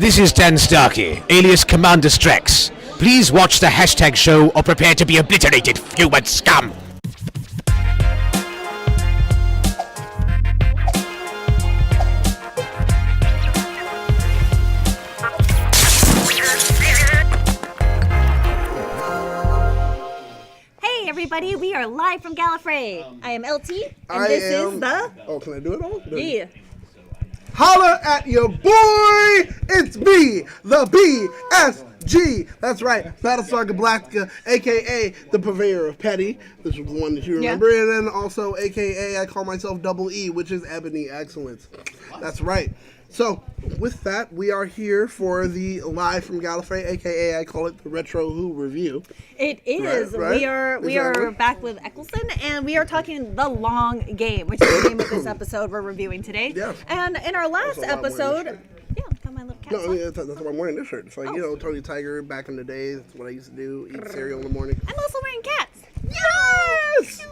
This is Dan Starkey, alias Commander Strex. Please watch the hashtag show or prepare to be obliterated, human scum! Hey everybody, we are live from Gallifrey. I am Elle Tea, and this is the... Oh, can I do it all? Yeah. Holla at your boy! It's me, the BSG. That's right, Battlestar Galactica, a.k.a. the purveyor of petty. This was the one that you remember. Yeah. And then also, a.k.a. I call myself Double E, which is Ebony Excellence. That's right. So, with that, we are here for the Live from Gallifrey, a.k.a. I call it the Retro Who review. It is. Right? We are back with Eccleston, and we are talking The Long Game, which is the name of this episode we're reviewing today. Yeah. And in our last episode... Yeah, got my little cat. No, that's why I'm wearing this shirt. It's like, Tony Tiger back in the day. That's what I used to do, eat cereal in the morning. I'm also wearing cats. Yes!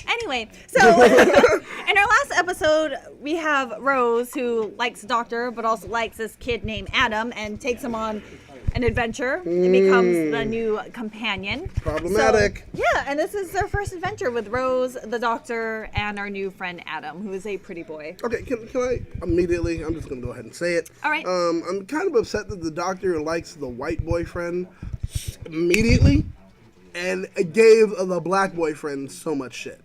Anyway, so in our last episode, we have Rose, who likes the Doctor, but also likes this kid named Adam, and takes him on an adventure and becomes the new companion. Problematic. So, yeah, and this is their first adventure with Rose, the Doctor, and our new friend Adam, who is a pretty boy. Okay, can I immediately, I'm just going to go ahead and say it. All right. I'm kind of upset that the Doctor likes the white boyfriend immediately and gave the black boyfriend so much shit.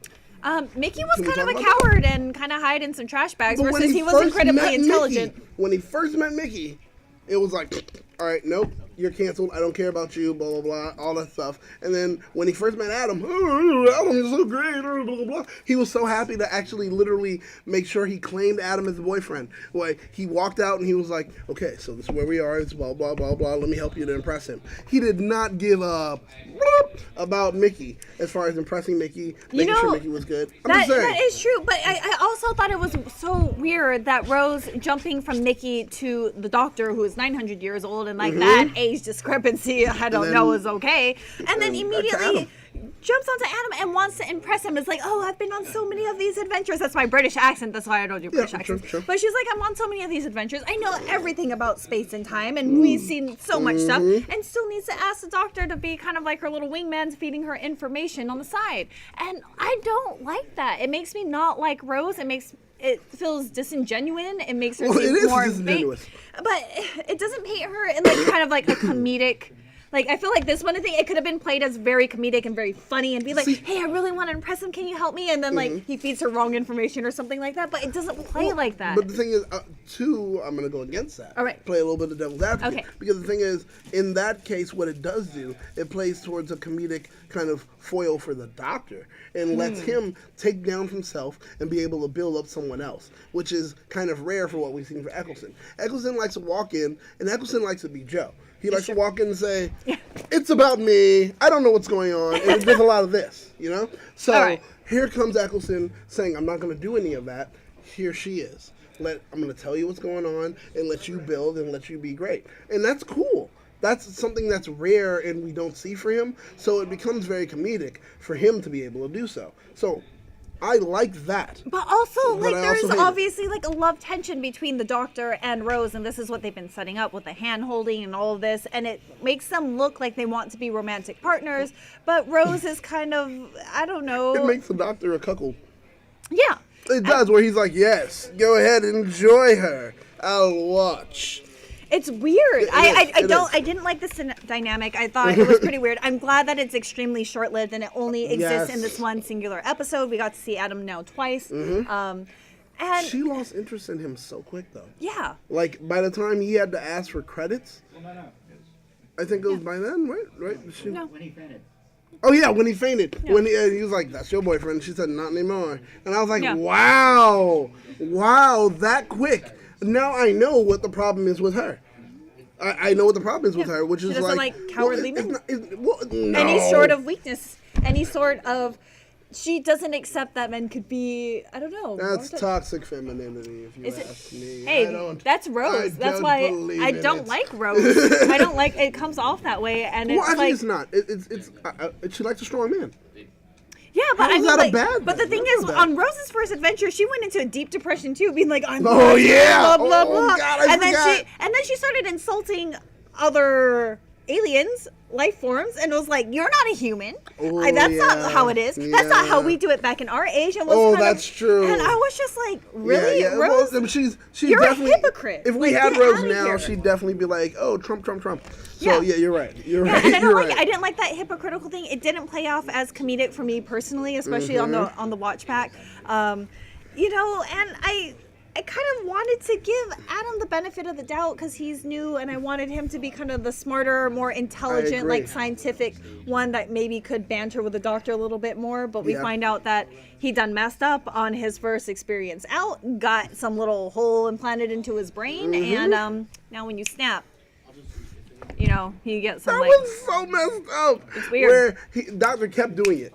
Mickey was kind of a coward and kind of hide in some trash bags versus he was incredibly intelligent. When he first met Mickey, it was like, all right, nope, you're canceled. I don't care about you, blah, blah, blah, all that stuff. And then when he first met Adam, Adam is so great, blah, blah, blah. He was so happy to actually literally make sure he claimed Adam as a boyfriend. Like, he walked out and he was like, okay, so this is where we are. It's blah, blah, blah, blah. Let me help you to impress him. He did not give a about Mickey as far as impressing Mickey, making sure Mickey was good. That is true, but I also thought it was so weird that Rose jumping from Mickey to the Doctor, who is 900 years old, and like that age discrepancy, I don't know, is okay. And then immediately jumps onto Adam and wants to impress him. It's like, oh, I've been on so many of these adventures. That's my British accent. That's why I don't do British accents. Sure. But she's like, I'm on so many of these adventures. I know everything about space and time, and we've seen so much stuff, and still needs to ask the Doctor to be kind of like her little wingman, feeding her information on the side. And I don't like that. It makes me not like Rose. It feels disingenuous. It makes her seem more fake. But it doesn't paint her in like kind of like a comedic. Like, I feel like this one thing, it could have been played as very comedic and very funny and be like, hey, I really want to impress him. Can you help me? And then, like, he feeds her wrong information or something like that. But it doesn't play like that. But the thing is, I'm going to go against that. All right. Play a little bit of devil's advocate. Okay. Because the thing is, in that case, what it does do, it plays towards a comedic kind of foil for the Doctor and lets him take down himself and be able to build up someone else, which is kind of rare for what we've seen for Eccleston. Eccleston likes to walk in, and Eccleston likes to be Joe. He likes to walk in and say, it's about me, I don't know what's going on, and there's a lot of this, So here comes Eccleston saying, I'm not going to do any of that. Here she is. I'm going to tell you what's going on and let you build and let you be great. And that's cool. That's something that's rare and we don't see for him, so it becomes very comedic for him to be able to do so. So I like that. But also, like, there's obviously, like, a love tension between the Doctor and Rose, and this is what they've been setting up with the hand-holding and all of this, and it makes them look like they want to be romantic partners, but Rose is kind of, I don't know. It makes the Doctor a cuckold. Yeah. It does, where he's like, yes, go ahead, enjoy her. I'll watch. It's weird. I didn't like this dynamic. I thought it was pretty weird. I'm glad that it's extremely short-lived and it only exists in this one singular episode. We got to see Adam now twice. And she lost interest in him so quick, though. Yeah. Like, by the time he had to ask for credits, I think it was by then, right? No. When he fainted. Oh, yeah, when he fainted. Yeah. When he was like, that's your boyfriend. She said, not anymore. And I was like, wow, that quick. Now I know what the problem is with her. I know what the problem is with her, which is like cowardly men. No. Any sort of weakness, any sort of, she doesn't accept that men could be, I don't know. That's toxic femininity, if you ask me. Hey, that's Rose. That's why I don't like Rose. I don't like, it comes off that way, and it's think it's not. She likes a strong man. Yeah, but How is that a bad but the thing is, on Rose's first adventure, she went into a deep depression too, being like, I'm blah, blah, blah. God, And then she started insulting other aliens, life forms, and was like, "You're not a human. That's not how it is. That's not how we do it back in our age." And was that's true. And I was just like, "Really, Rose? Well, she's you're definitely a hypocrite." If we like, had Rose now, here. she'd definitely be like, "Oh, Trump." So yeah, you're right. You're right. And I didn't like that hypocritical thing. It didn't play off as comedic for me personally, especially on the watch pack. And I kind of wanted to give Adam the benefit of the doubt because he's new, and I wanted him to be kind of the smarter, more intelligent, like scientific one that maybe could banter with the doctor a little bit more. But we find out that he done messed up on his first experience out, got some little hole implanted into his brain, and now when you snap, he gets some that was so messed up. It's weird. Where doctor kept doing it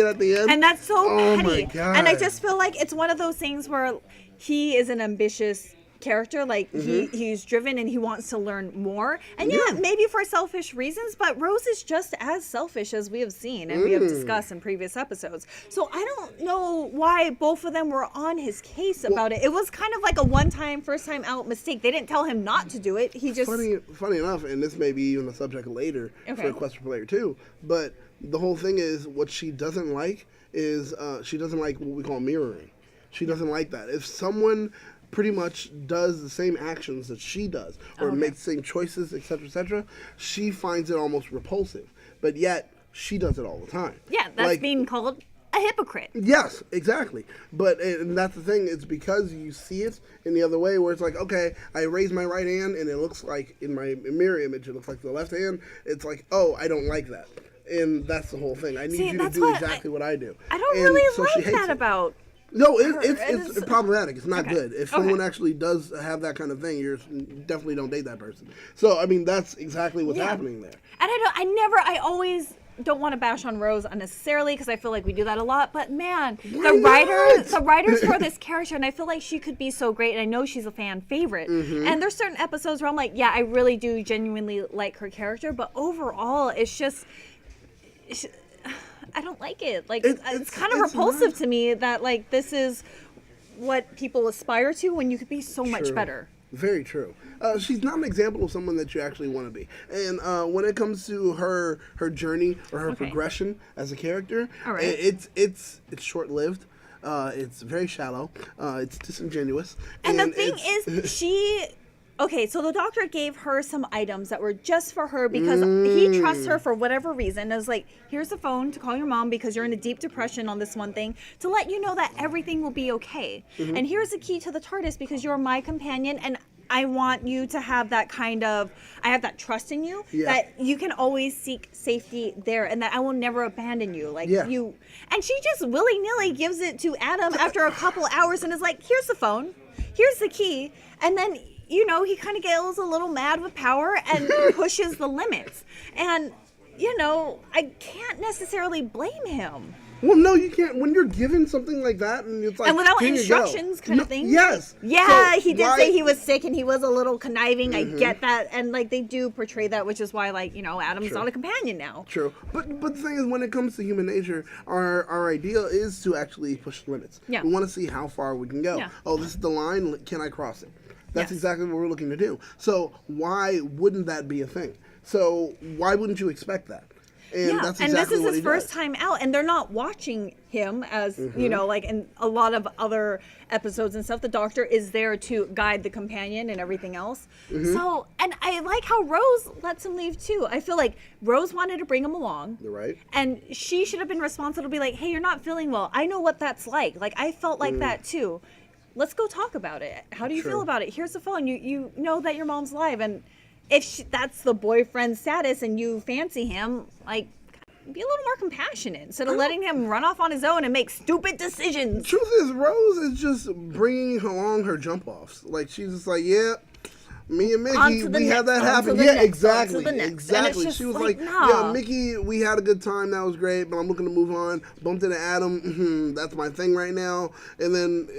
at the end. And that's so petty. My God. And I just feel like it's one of those things where he is an ambitious character. Like he's driven and he wants to learn more. And maybe for selfish reasons, but Rose is just as selfish as we have seen and we have discussed in previous episodes. So I don't know why both of them were on his case about it. It was kind of like a one-time, first-time out mistake. They didn't tell him not to do it. He just... Funny enough, and this may be even a subject later for a question for later too, but the whole thing is what she doesn't like is she doesn't like what we call mirroring. She doesn't like that. If someone pretty much does the same actions that she does or makes the same choices, etc., she finds it almost repulsive. But yet, she does it all the time. Yeah, that's being called a hypocrite. Yes, exactly. But and that's the thing. It's because you see it in the other way where it's like, okay, I raise my right hand and it looks like in my mirror image, it looks like the left hand. It's like, oh, I don't like that. And that's the whole thing. I need you to do exactly what I do. I don't really like that about... No, it's problematic. It's not good. If someone actually does have that kind of thing, you definitely don't date that person. So, I mean, that's exactly what's happening there. And I always don't want to bash on Rose unnecessarily because I feel like we do that a lot. But man, the writers for this character, and I feel like she could be so great, and I know she's a fan favorite. And there's certain episodes where I'm like, yeah, I really do genuinely like her character, but overall, it's just... I don't like it. Like it's kind of repulsive to me that like this is what people aspire to when you could be so much better. Very true. She's not an example of someone that you actually want to be. And when it comes to her journey or her progression as a character, it's short-lived. It's very shallow. It's disingenuous. And the thing is, she... Okay, so the doctor gave her some items that were just for her because he trusts her for whatever reason. It was like, here's the phone to call your mom because you're in a deep depression on this one thing to let you know that everything will be okay. And here's the key to the TARDIS because you're my companion and I want you to have that kind of, I have that trust in you that you can always seek safety there and that I will never abandon you. Like you, and she just willy-nilly gives it to Adam after a couple hours and is like, here's the phone, here's the key. And then he kind of gets a little mad with power and pushes the limits. And, I can't necessarily blame him. Well, no, you can't. When you're given something like that, and it's like, and without instructions, kind of thing. Yes. Yeah, so he did say he was sick and he was a little conniving. I get that, and like they do portray that, which is why, like Adam's not a companion now. True, but the thing is, when it comes to human nature, our ideal is to actually push the limits. Yeah. We want to see how far we can go. Yeah. Oh, this is the line. Can I cross it? That's exactly what we're looking to do. So why wouldn't that be a thing? So why wouldn't you expect that? And that's exactly and this is what his first time out, and they're not watching him as, like in a lot of other episodes and stuff. The doctor is there to guide the companion and everything else. So, and I like how Rose lets him leave too. I feel like Rose wanted to bring him along. You're right. And she should have been responsible to be like, hey, you're not feeling well. I know what that's like. Like, I felt like that too. Let's go talk about it. How do you feel about it? Here's the phone. You know that your mom's alive, and if that's the boyfriend status and you fancy him, like, be a little more compassionate instead of letting him run off on his own and make stupid decisions. Truth is, Rose is just bringing along her jump offs. Like, she's just like, yeah, me and Mickey, we had that happen. Yeah, exactly. Exactly. She was like, yeah, Mickey, we had a good time. That was great, but I'm looking to move on. Bumped into Adam. That's my thing right now. And then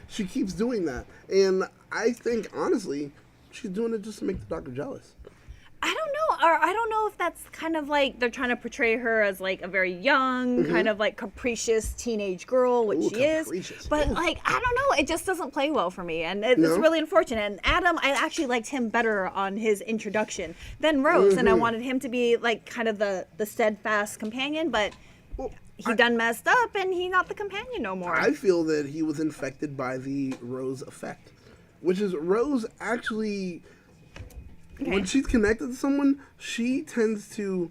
she keeps doing that. And I think, honestly, she's doing it just to make the doctor jealous. I don't know. I don't know if that's kind of like they're trying to portray her as like a very young, kind of like capricious teenage girl, which she is. But like, I don't know, it just doesn't play well for me, and it's really unfortunate. And Adam, I actually liked him better on his introduction than Rose, and I wanted him to be like kind of the steadfast companion, but he done messed up, and he's not the companion no more. I feel that he was infected by the Rose effect, which is Rose actually, when she's connected to someone, she tends to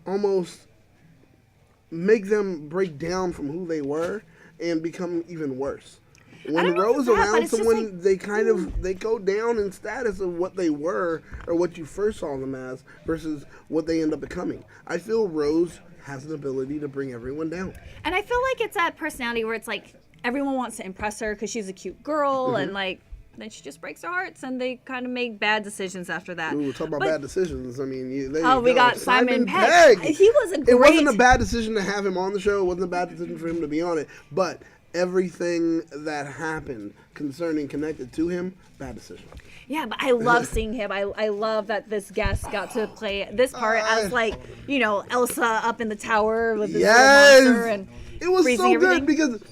almost make them break down from who they were and become even worse. When Rose around someone, like, they go down in status of what they were or what you first saw them as versus what they end up becoming. I feel Rose has an ability to bring everyone down. And I feel like it's that personality where it's like everyone wants to impress her because she's a cute girl, and like then she just breaks their hearts, and they kind of make bad decisions after that. Ooh, talk about bad decisions. I mean, we got Simon Pegg. He was a great... It wasn't a bad decision to have him on the show. It wasn't a bad decision for him to be on it. But everything that happened connected to him, bad decision. Yeah, but I love seeing him. I love that this guest got to play this part as, like, you know, Elsa up in the tower with this little monster and it was so everything. good because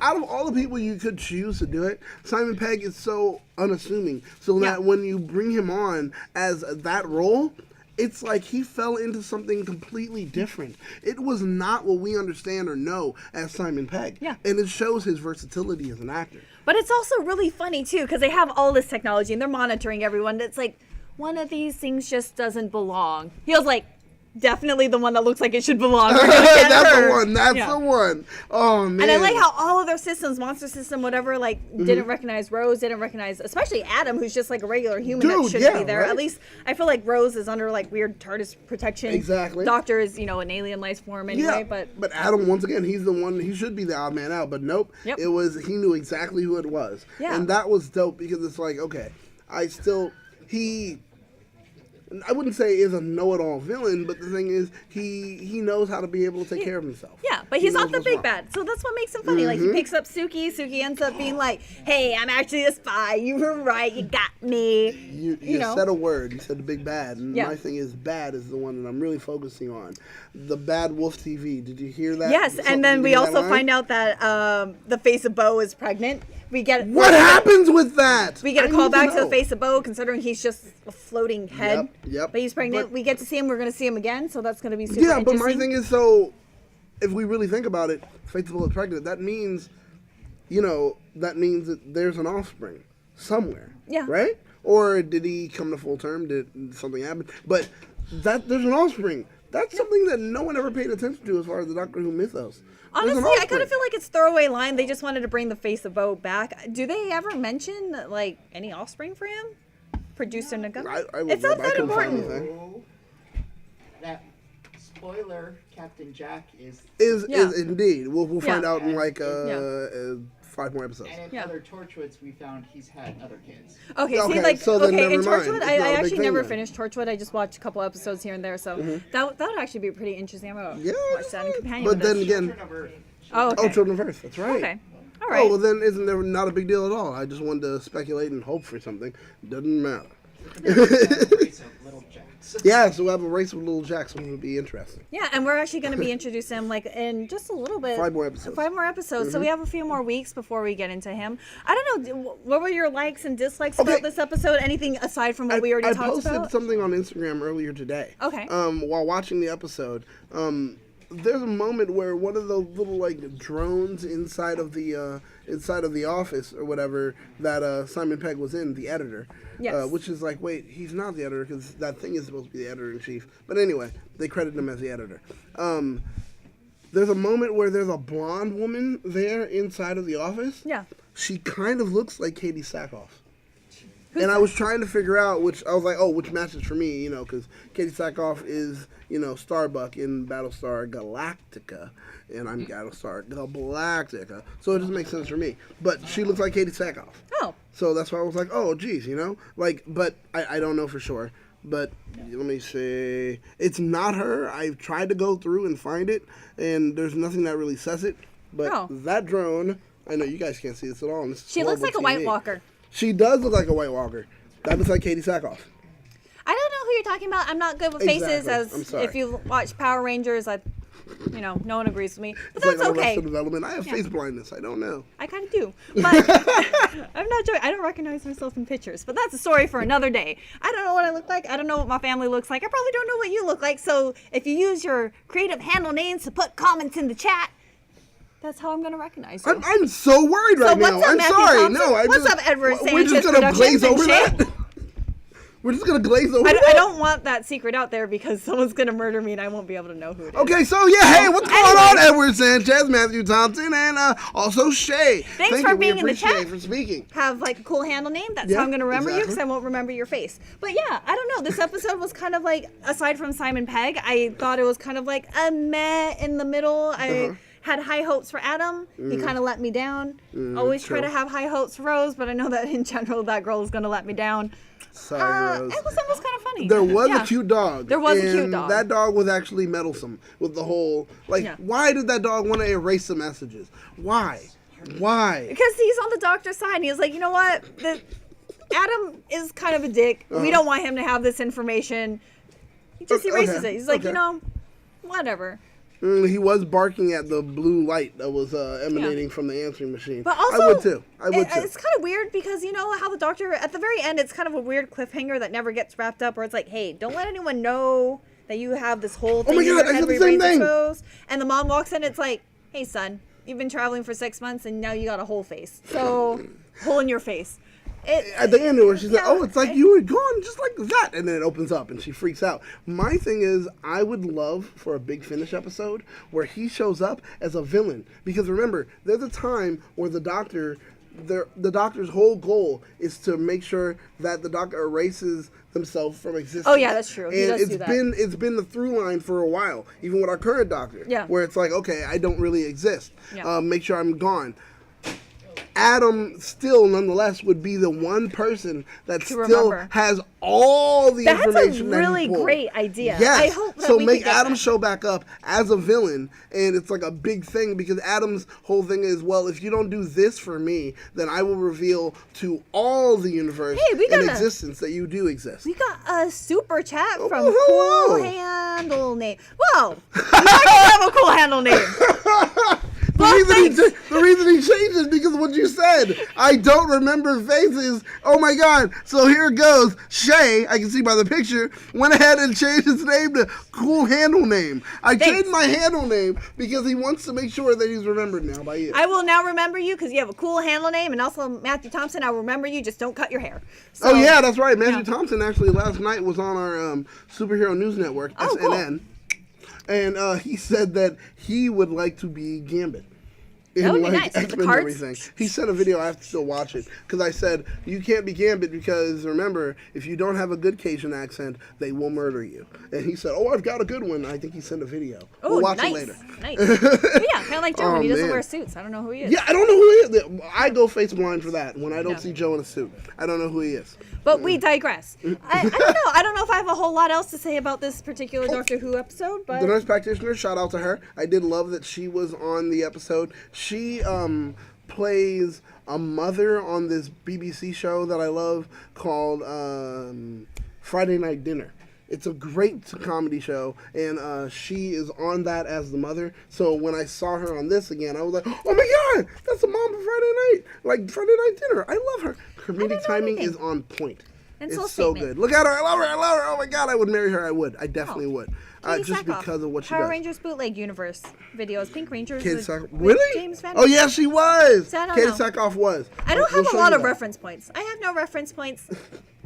out of all the people you could choose to do it, Simon Pegg is so unassuming. So that when you bring him on as that role, it's like he fell into something completely different. It was not what we understand or know as Simon Pegg. Yeah. And it shows his versatility as an actor. But it's also really funny, too, because they have all this technology and they're monitoring everyone. It's like, one of these things just doesn't belong. He was like, definitely the one that looks like it should belong. That's the one. That's the one. Oh, man. And I like how all of their systems, monster system, whatever, like, didn't recognize Rose, didn't recognize, especially Adam, who's just like a regular human that shouldn't be there. Right? At least I feel like Rose is under like weird TARDIS protection. Exactly. Doctor is, you know, an alien life form anyway. But Adam, once again, he's the one. He should be the odd man out, but nope. It was, he knew exactly who it was. Yeah. And that was dope because it's like, okay, I wouldn't say is a know-it-all villain, but the thing is, he knows how to be able to take care of himself. Yeah, but he's not the big bad, so that's what makes him funny. Like, he picks up Suki. Suki ends up being like, hey, I'm actually a spy. You were right. You got me. You know? Said a word. You said the big bad. And my thing is, bad is the one that I'm really focusing on. The Bad Wolf TV. Did you hear that? Yes, and then we also find out that the face of Bo is pregnant. What happens with that? We get a call back to the face of Bo, considering he's just a floating head. Yep. But he's pregnant. We get to see him. We're going to see him again, so that's going to be super interesting. Yeah, but my thing is, so if we really think about it, face of Bo is pregnant. That means, that there's an offspring somewhere. Yeah. Right? Or did he come to full term? Did something happen? But there's an offspring. That's something that no one ever paid attention to as far as the Doctor Who mythos. Honestly, I kind of feel like it's throwaway line. They just wanted to bring the face of Bo back. Do they ever mention, like, any offspring for him? Producer Naga? It's not that important. That spoiler, Captain Jack is indeed. We'll find out in like 5 more episodes. And in other Torchwoods, we found he's had other kids. Okay, see, like, in Torchwood, I actually never finished Torchwood. I just watched a couple episodes here and there, so that would actually be pretty interesting. I'm going to watch that in companion But with then this. again, Children of Earth, that's right. Okay. All right. Oh, well then isn't there not a big deal at all? I just wanted to speculate and hope for something. Doesn't matter. Yeah, so we'll have a race with Little Jacks, which will be interesting. Yeah, and we're actually going to be introducing him like in just a little bit. 5 more episodes. So we have a few more weeks before we get into him. I don't know, what were your likes and dislikes about this episode? Anything aside from what we already talked about? I posted something on Instagram earlier today. Okay. While watching the episode, there's a moment where one of those little like drones inside of the office or whatever that Simon Pegg was in, the editor. Yes. Which is like, wait, he's not the editor because that thing is supposed to be the editor-in-chief. But anyway, they credit him as the editor. There's a moment where there's a blonde woman there inside of the office. Yeah. She kind of looks like Katie Sackhoff. And I was trying to figure out which matches for me, because Katie Sackhoff is, Starbuck in Battlestar Galactica, and I'm Battlestar Galactica, so it doesn't make sense for me. But she looks like Katie Sackhoff. Oh. So that's why I was like, oh, geez, but I don't know for sure. But let me see. It's not her. I've tried to go through and find it, and there's nothing that really says it. But that drone, I know you guys can't see this at all. She looks like a White Walker. She does look like a White Walker. That looks like Katie Sackhoff. I don't know who you're talking about. I'm not good with faces, Exactly. I'm as sorry. if you watch Power Rangers, no one agrees with me. But It's like that's on okay. Arrested Development. I have face blindness. I don't know. I kind of do. But I'm not joking. I don't recognize myself in pictures. But that's a story for another day. I don't know what I look like. I don't know what my family looks like. I probably don't know what you look like. So if you use your creative handle names to put comments in the chat, that's how I'm going to recognize you. I'm so worried right what's now. up, I'm Matthew sorry. Thompson? No, What's up, Edward We're just Sanchez gonna glaze Productions and over Shay? that. We're just gonna glaze over I that. don't want that secret out there because someone's going to murder me and I won't be able to know who it is. Okay, so yeah, hey, what's going Anyway. on, Edward Sanchez, Matthew Thompson, and also Shay. Thanks Thank for you. being We in the appreciate chat. it for speaking. Have like a cool handle name. That's Yeah, how I'm going to remember you because exactly. I won't remember your face. But yeah, I don't know. This episode was kind of like, aside from Simon Pegg, I thought it was kind of like a meh in the middle. I had high hopes for Adam. He kind of let me down. Always try true. to have high hopes for Rose, but I know that in general that girl is going to let me down. Sorry, Rose. Eccleston was kind of funny. There was Yeah. a cute dog. There was a cute and dog. That dog was actually meddlesome with the whole, Yeah. why did that dog want to erase the messages? Why? Why? Because he's on the doctor's side. And he was like, you know what? Adam is kind of a dick. We don't want him to have this information. He just erases Okay, it. He's like, okay. whatever. He was barking at the blue light that was emanating from the answering machine. But also, I would too. It's kind of weird because you know how the doctor, at the very end, it's kind of a weird cliffhanger that never gets wrapped up where it's like, hey, don't let anyone know that you have this whole thing my in God, your I head said where the your same brain's thing. exposed. And the mom walks in, it's like, hey, son, you've been traveling for 6 months and now you got a whole face. So, hole in your face. At the end of it, she's like, Yeah. oh, it's like you were gone just like that. And then it opens up and she freaks out. My thing is, I would love for a Big Finish episode where he shows up as a villain. Because remember, there's a time where the doctor's whole goal is to make sure that the doctor erases themselves from existence. Oh, yeah, that's true. He And does do that. it's been the through line for a while, even with our current doctor. Yeah. Where it's like, okay, I don't really exist. Yeah. Make sure I'm gone. Adam still, nonetheless, would be the one person that still remember. has all the That's a information. really that he pulled. great idea. Yes. I hope that so we make could get Adam that. show back up as a villain, and it's like a big thing because Adam's whole thing is, well, if you don't do this for me, then I will reveal to all the universe Hey, we in gotta- existence that you do exist. We got a super chat from Oh, Cool hello. Handle Name. Whoa! You already have a cool handle name. The reason he changed is because of what you said. I don't remember faces. Oh my God. So here it goes. Shay, I can see by the picture, went ahead and changed his name to Cool Handle Name. I changed my handle name because he wants to make sure that he's remembered now by you. I will now remember you because you have a cool handle name, and also Matthew Thompson. I will remember you. Just don't cut your hair. So, Oh yeah, that's right. Matthew yeah. Thompson actually last night was on our superhero news network, Oh, cool. SNN. And he said that he would like to be Gambit. In That would be like nice. With the X-Men and cards? everything. He sent a video. I have to still watch it because I said you can't be Gambit because remember, if you don't have a good Cajun accent, they will murder you. And he said, "Oh, I've got a good one." I think he sent a video. Oh, We'll watch nice. it later. Nice. But yeah, kind of like Joe when he doesn't man. wear suits. I don't know who he is. Yeah, I don't know who he is. I go face blind for that. When I don't Yeah. see Joe in a suit, I don't know who he is. But we digress. I don't know. I don't know if I have a whole lot else to say about this particular Doctor Who episode, but The nurse practitioner, shout out to her. I did love that she was on the episode. She plays a mother on this BBC show that I love called Friday Night Dinner. It's a great comedy show, and she is on that as the mother. So when I saw her on this again, I was like, oh my God, that's the mom of Friday Night. Like Friday Night Dinner. I love her. Comedic know timing anything. is on point. And It's soul so statement. good. Look at her. I love her. I love her. Oh my God, I would marry her. I would. I definitely would. Katie Just Sackhoff, because of what she Power does. Rangers bootleg universe videos. Pink Rangers. Katie with- Sackhoff. with Really? James Van. Oh yeah, she was. So I don't Katie know. Sackhoff was. I don't We'll have a show lot you of that. reference points. I have no reference points.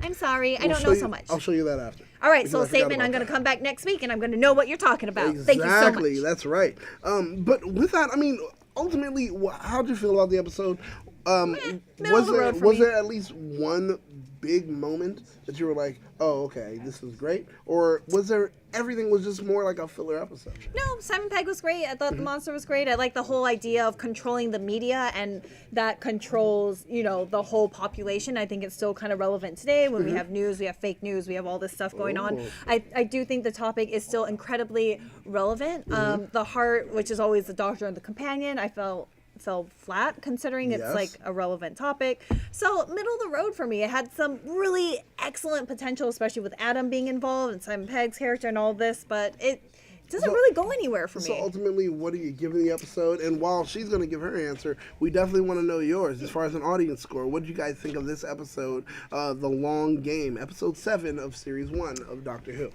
I'm sorry. I We'll don't show know you- so much. I'll show you that after. All right, Because so I forgot statement. about I'm going to that. come back next week, and I'm going to know what you're talking about. Thank you so Exactly. much. That's right. But with that, I mean, ultimately, how'd you feel about the episode? middle of the road for was me. there at least one big moment that you were like, oh, okay, this is great? Or was there everything was just more like a filler episode? No, Simon Pegg was great. I thought Mm-hmm. the monster was great. I like the whole idea of controlling the media and that controls, the whole population. I think it's still kind of relevant today when we have news, we have fake news, we have all this stuff going on. Mm-hmm. Oh. I do think the topic is still incredibly relevant. Mm-hmm. The heart, which is always the doctor and the companion, I felt fell flat considering it's Yes. like a relevant topic. So middle of the road for me. It had some really excellent potential, especially with Adam being involved and Simon Pegg's character and all this, but it doesn't really go anywhere for me. So ultimately, what are you giving the episode? And while she's going to give her answer, we definitely want to know yours as far as an audience score. What did you guys think of this episode, The Long Game, episode 7 of series 1 of Doctor Who?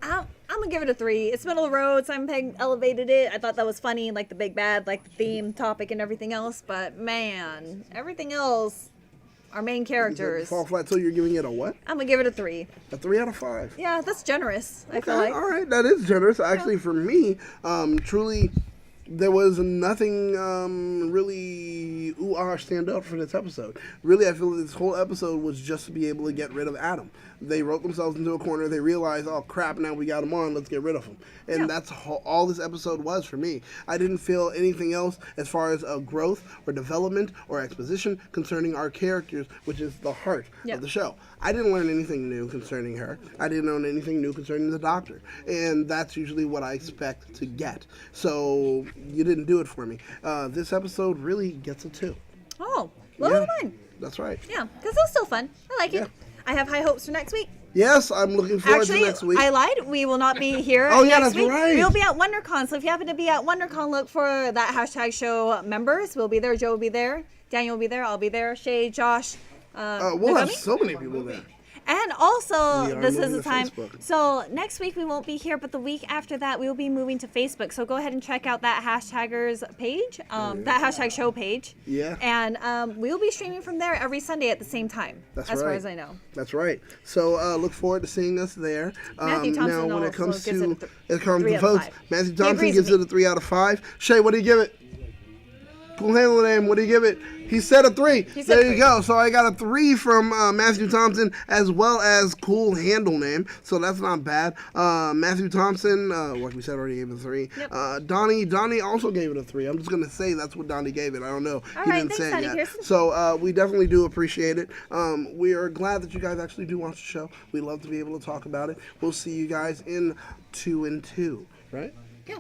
I'm gonna give it a 3. It's middle of the road. Simon Pegg elevated it. I thought that was funny, like the big bad, like the theme, topic, and everything else. But man, everything else, our main characters. Fall flat, so you're giving it a what? I'm gonna give it a 3. A 3 out of 5. Yeah, that's generous. I feel like. All right, that is generous. Actually, for me, truly, there was nothing really stand out for this episode. Really, I feel like this whole episode was just to be able to get rid of Adam. They wrote themselves into a corner. They realized, oh crap, now we got him on. Let's get rid of him. And that's all this episode was for me. I didn't feel anything else as far as growth or development or exposition concerning our characters, which is the heart of the show. I didn't learn anything new concerning her. I didn't learn anything new concerning the Doctor. And that's usually what I expect to get. So you didn't do it for me. This episode really gets a 2. Oh, lower than mine. That's right. Yeah, because it was still fun. I like it. I have high hopes for next week. Yes, I'm looking forward to next week. I lied. We will not be here Oh, yeah, next that's week. right. We'll be at WonderCon. So if you happen to be at WonderCon, look for that hashtag show members. We'll be there. Joe will be there. Daniel will be there. I'll be there. Shay, Josh. We'll have Nagami? so many people there. And also, We are this is moving the to time. Facebook. So next week we won't be here, but the week after that we will be moving to Facebook. So go ahead and check out that hashtaggers page, that hashtag show page. Yeah. And we'll be streaming from there every Sunday at the same time, That's as far right. as I know. That's right. So look forward to seeing us there. Matthew Thompson now, when it also comes gives to it a 3 out of votes, 5. Matthew He Thompson agrees gives with it a 3 out of 5. Shay, what do you give it? Cool handle name. What do you give it? He said a 3. He said There 3. you go. So I got a 3 from Matthew Thompson as well as cool handle name. So that's not bad. Matthew Thompson, like we said, already gave it a 3. Yep. Donnie also gave it a 3. I'm just gonna say that's what Donnie gave it. I don't know. All He right, didn't thanks, say it Donnie yet. Pearson. So we definitely do appreciate it. We are glad that you guys actually do watch the show. We love to be able to talk about it. We'll see you guys in 2 and 2, right? Yeah,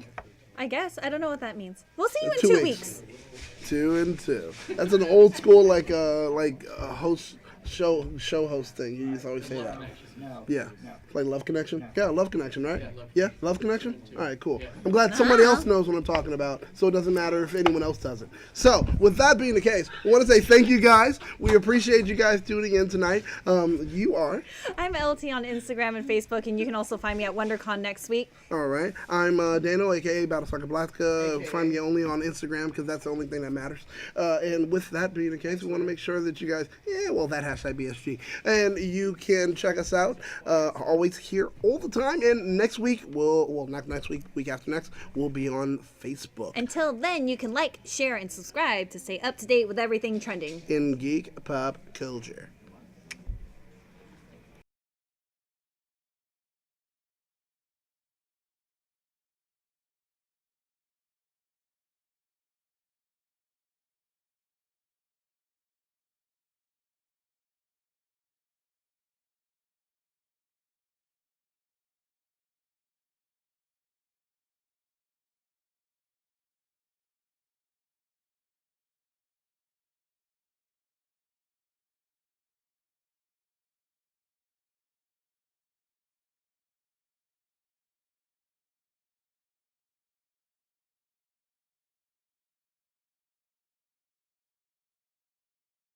I guess. I don't know what that means. We'll see you in 2 2 weeks. weeks. 2 and 2. That's an old school like host show host thing. You used to always say that. No. Yeah. No. Like Love Connection? Yeah, Love Connection, right? Yeah, Love Connection? All right, cool. I'm glad somebody else knows what I'm talking about, so it doesn't matter if anyone else doesn't. So, with that being the case, I want to say thank you guys. We appreciate you guys tuning in tonight. You are? I'm Elle Tea on Instagram and Facebook, and you can also find me at WonderCon next week. All right. I'm Daniel, a.k.a. Battlestar Galactica. Find me only on Instagram because that's the only thing that matters. And with that being the case, we want to make sure that you guys, that hashtag BSG. And you can check us out. Always here all the time. And next week, not next week, week after next, we'll be on Facebook. Until then, you can like, share, and subscribe to stay up to date with everything trending. In geek pop culture.